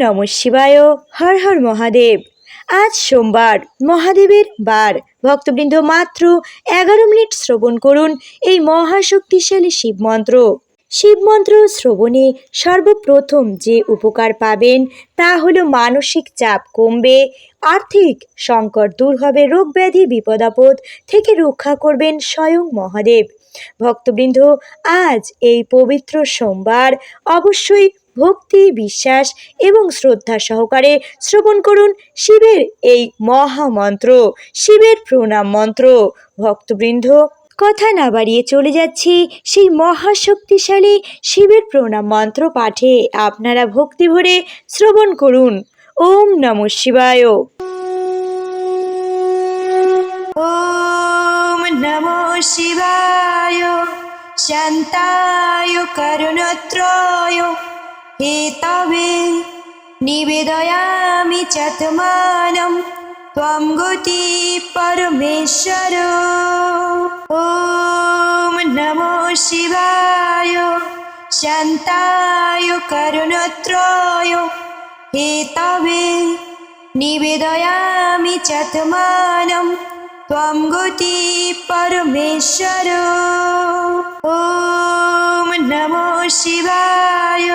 নমঃ শিবায়। হর হর মহাদেব। আজ সোমবার, মহাদেবের বার। ভক্তবৃন্দ মাত্র 11 মিনিট শ্রবণ করুন এই মহাশক্তিশালী শিব মন্ত্র। শিব মন্ত্র শ্রবণে সর্বপ্রথম যে উপকার পাবেন তা হলো মানসিক চাপ কমবে, আর্থিক সংকট দূর হবে, রোগ ব্যাধি বিপদাপদ থেকে রক্ষা করবেন স্বয়ং মহাদেব। ভক্তবৃন্দ, আজ এই পবিত্র সোমবার অবশ্যই ভক্তি, বিশ্বাস এবং শ্রদ্ধা সহকারে শ্রবণ করুন শিবের এই মহামন্ত্র, শিবের প্রণাম মন্ত্র। ভক্তবৃন্দ, কথা না বাড়িয়ে চলে যাচ্ছি সেই মহাশক্তিশালী শিবের প্রণাম মন্ত্র পাঠে। আপনারা ভক্তি ভরে শ্রবণ করুন। ওম নমঃ শিবায়। ওম নমঃ শিবায়। শান্তায় করুণত্রয় হেতবে নিবেদয়ামি চাত্মানম ত্বং গতি পরমেশ্বর। ওম নমঃ শিবায়। শান্তায় করুণত্রয় হেতবে নিবেদয়ামি চাত্মানম ত্বং গতি পরমেশ্বর। ওম নমঃ শিবায়।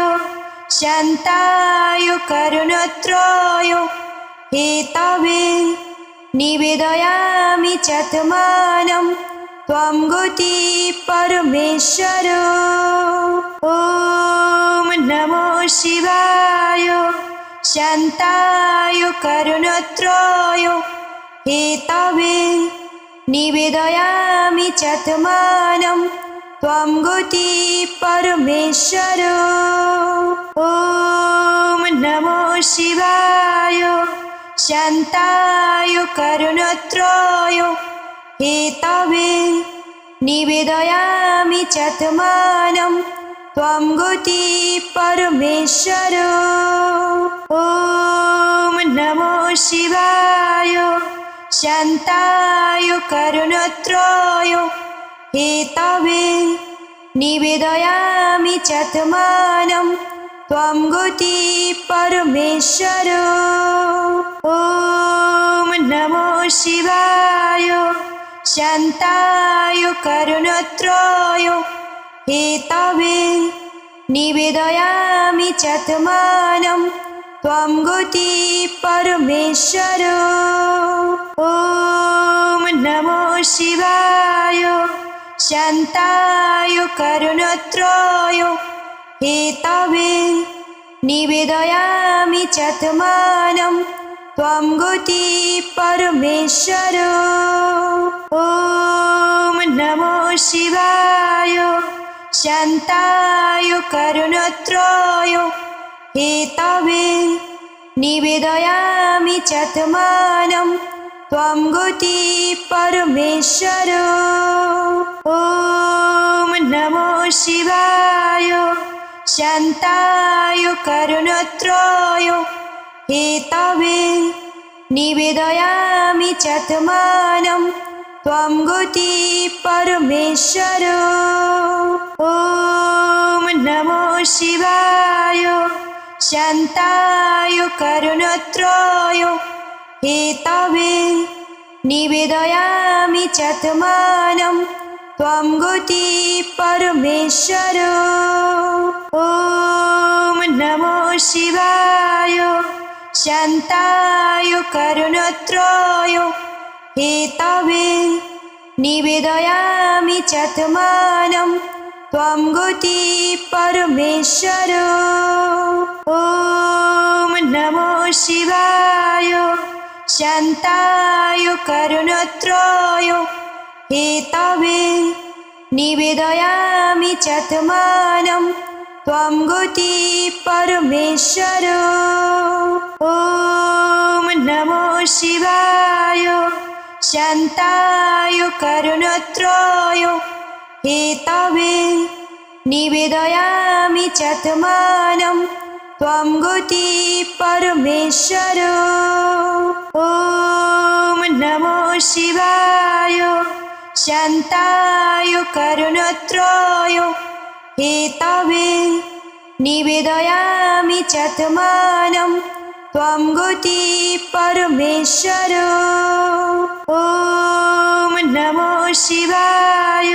শান্তায় করুণত্রয় হেতবে নিবেদয়ামি চাত্মানম ত্বং গতি পরমেশ্বর। ওম নমঃ শিবায়। শান্তায় করুণত্রয় হেতবে নিবেদয়ামি চাত্মানম ত্বং গতি পরমেশ্বর। ওম নমঃ শিবায়। শান্তায় করুণত্রয় হেতবে নিবেদয়ামি চাত্মানম ত্বং গতি পরমেশ্বর। ওম নমঃ শিবায়। শান্তায় করুণত্রয় হেতবে নিবেদয়ামি চাত্মানম ত্বং গতি পরমেশ্বর। ওম নমঃ শিবায়। শান্তায় করুণত্রয় হেতবে নিবেদয়ামি চাত্মানম ত্বং গতি পরমেশ্বর। ওম নমঃ শিবায়। শান্তায় করুণত্রয় হেতবে নিবেদয়ামি চাত্মানম ত্বং গতি পরমেশ্বর। ওম নমঃ শিবায়। শান্তায় করুণত্রয় হেতবে নিবেদয়ামি চাত্মানম ত্বং গতি পরমেশ্বর। ওম নমঃ শিবায়। শান্তায় করুণত্রয় হেতবে নিবেদয়ামি চাত্মানম ত্বং গতি পরমেশ্বর। ওম নমঃ শিবায়। শান্তায় করুণত্রয় হেতবে নিবেদয়ামি চাত্মানম ত্বং গতি পরমেশ্বর। ওম নমঃ শিবায়। শান্তায় করুণত্রয় হেতবে নিবেদয়ামি চাত্মানম ত্বং গতি পরমেশ্বর। ওম নমঃ শিবায়। শান্তায় করুণত্রয় হেতবে নিবেদয়ামি চাত্মানম ত্বং গতি পরমেশ্বর। ওম নমঃ শিবায়। শান্তায় করুণত্রয় হেতবে নিবেদয়ামি চাত্মানম ত্বং গতি পরমেশ্বর। ওম নমঃ শিবায়। শান্তায় করুণত্রয় হেতবে निवेदयामि चात्मानं त्वं गति परमेश्वर। ॐ नमो शिवाय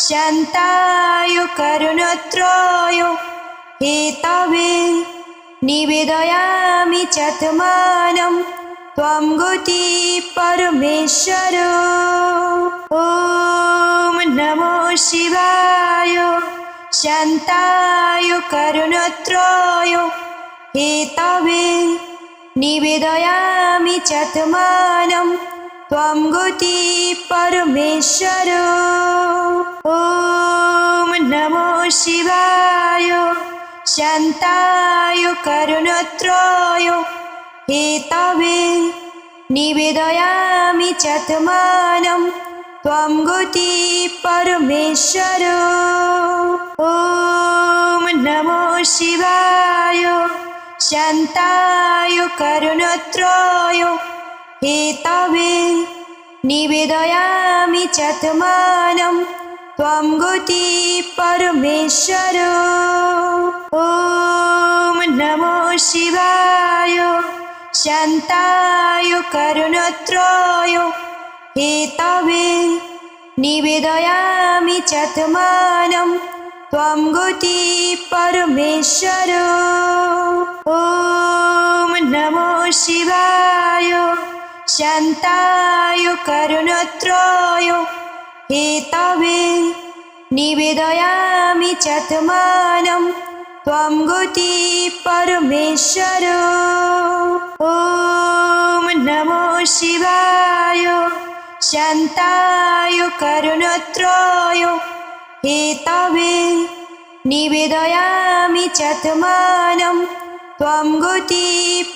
शान्ताय करुणत्रय हेतवे निवेदयामि चात्मानं त्वं गति परमेश्वर। ॐ नमो शिवाय शान्ताय करुणत्रय हेतवे निवेदयामि चात्मानं त्वं गति परमेश्वर। ॐ नमो शिवाय शान्ताय करुणत्रय हेतवे निवेदयामि चात्मानं त्वं गति परमेश्वर। ॐ नमो शिवाय शान्ताय करुणत्रय हेतवे निवेदयामि चात्मानं त्वं गति परमेश्वर। ॐ नमो शिवाय शान्ताय करुणत्रय हेतवे निवेदयामि चात्मानं त्वं गति परमेश्वर। ॐ नमो शिवाय शान्ताय करुणत्रय हेतवे निवेदयामि चात्मानं त्वं गति परमेश्वर। ॐ नमो शिवाय शान्ताय करुणत्रय हेतवे निवेदयामि चात्मानं त्वं गति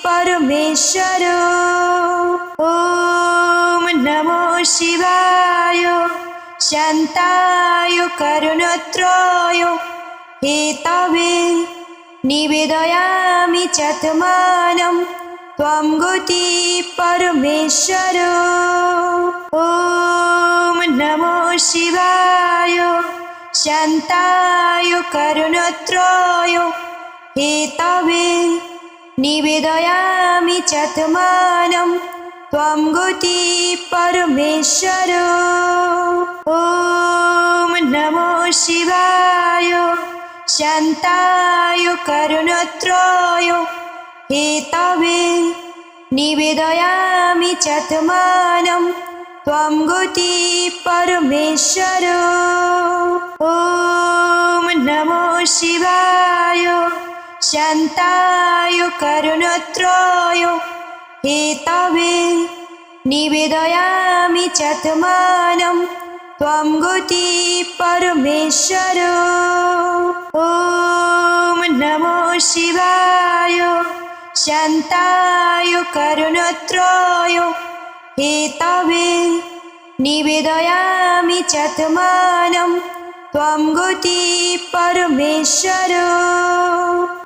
परमेश्वर। ॐ नमो शिवाय शान्ताय करुणत्रय हेतवे निवेदयामि चात्मानं त्वं गति परमेश्वर। ॐ नमो शिवाय शान्ताय करुणत्रय हेतवे निवेदयामि चात्मानं त्वं गति परमेश्वर। ॐ नमो शिवाय शान्ताय करुणत्रय हेतवे निवेदयामि चात्मानं त्वं गति परमेश्वर। ॐ नमो शिवाय शान्ताय करुणत्रय हेतवे निवेदयामि चात्मानं त्वं गति परमेश्वर। ॐ नमो शिवाय शान्ताय करुणत्रय हेतवे निवेदयामि चात्मानं त्वं गति परमेश्वर।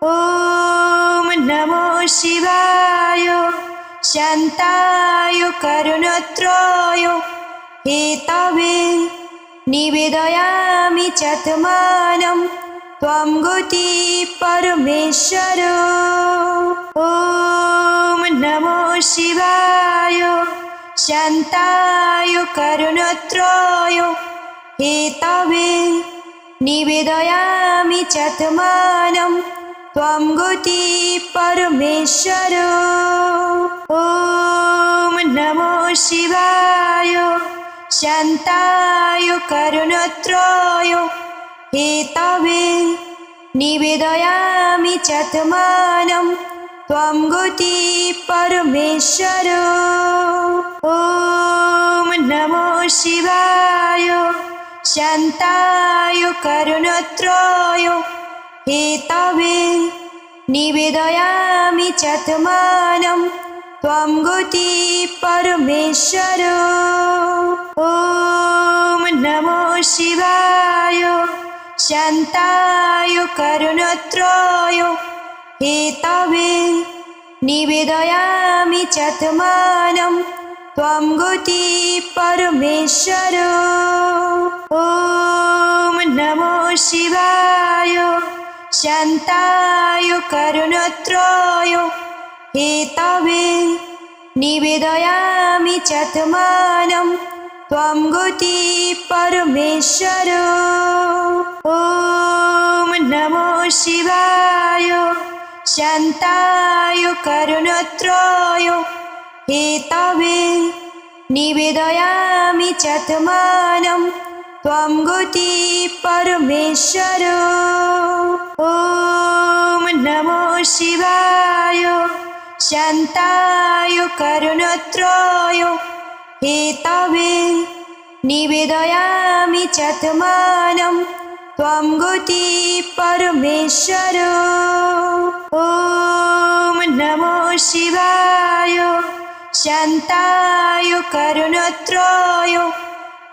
ॐ नमो शिवाय शान्ताय करुणत्रय हेतवे निवेदयामि चात्मानं त्वं गति परमेश्वर। ॐ नमो शिवाय शान्ताय करुणत्रय हेतवे निवेदयामि चात्मानं त्वं गति परमेश्वर। ॐ नमो शिवाय शान्ताय करुणत्रय हेतवे निवेदयामि चात्मानं त्वं गति परमेश्वर। ॐ नमो शिवाय शान्ताय करुणत्रय हेतवे निवेदयामि चात्मानं त्वं गति परमेश्वर। ॐ नमो शिवाय शान्ताय करुणत्रय हेतवे निवेदयामि चात्मानं त्वं गति परमेश्वर। ॐ नमो शिवाय शान्ताय करुणत्रय हेतवे निवेदयामि चात्मानं त्वं गति परमेश्वर। ॐ नमो शिवाय शान्ताय करुणत्रय हेतवे निवेदयामि चात्मानं त्वं गति परमेश्वर। ॐ नमो शिवाय शान्ताय करुणत्रय हेतवे निवेदयामि चात्मानं त्वं गति परमेश्वर। ॐ नमो शिवाय शान्ताय करुणत्रय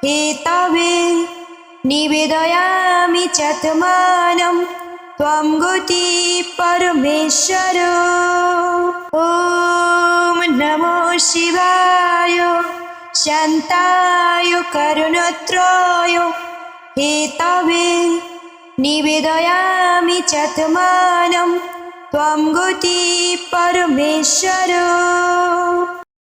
हेतवे निवेदयामि चात्मानं त्वं गति परमेश्वर। ॐ नमो शिवाय शान्ताय करुणत्रय हेतवे निवेदयामि चात्मानं त्वं गति परमेश्वर।